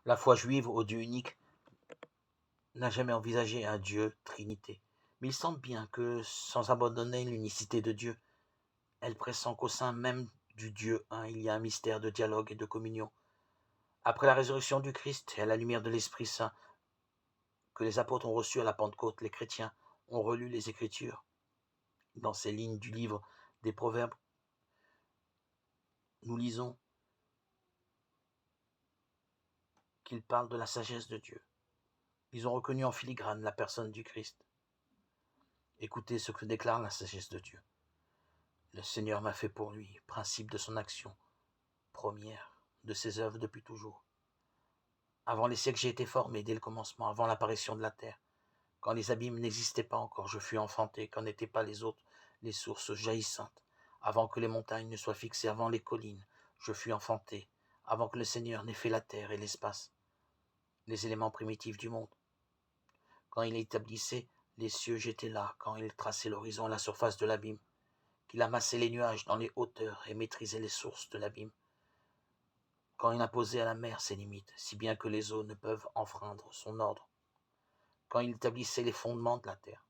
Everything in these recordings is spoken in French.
La foi juive au Dieu unique n'a jamais envisagé un Dieu Trinité. Mais il semble bien que, sans abandonner l'unicité de Dieu, elle pressent qu'au sein même du Dieu un, il y a un mystère de dialogue et de communion. Après la résurrection du Christ et à la lumière de l'Esprit Saint que les apôtres ont reçu à la Pentecôte, les chrétiens ont relu les Écritures. Dans ces lignes du livre des Proverbes, nous lisons qu'ils parlent de la sagesse de Dieu. Ils ont reconnu en filigrane la personne du Christ. Écoutez ce que déclare la sagesse de Dieu. Le Seigneur m'a fait pour lui, principe de son action, première de ses œuvres depuis toujours. Avant les siècles, j'ai été formé dès le commencement, avant l'apparition de la terre. Quand les abîmes n'existaient pas encore, je fus enfanté, quand n'étaient pas les autres, les sources jaillissantes. Avant que les montagnes ne soient fixées, avant les collines, je fus enfanté, avant que le Seigneur n'ait fait la terre et l'espace, les éléments primitifs du monde. Quand il établissait les cieux, j'étais là, quand il traçait l'horizon à la surface de l'abîme, qu'il amassait les nuages dans les hauteurs et maîtrisait les sources de l'abîme, quand il imposait à la mer ses limites, si bien que les eaux ne peuvent enfreindre son ordre, quand il établissait les fondements de la terre.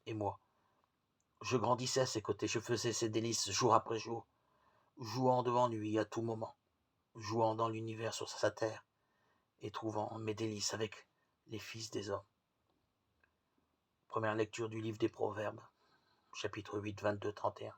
Et moi, je grandissais à ses côtés, je faisais ses délices jour après jour, jouant devant lui à tout moment, jouant dans l'univers sur sa terre, et trouvant mes délices avec les fils des hommes. Première lecture du livre des Proverbes, chapitre 8, 22, 31.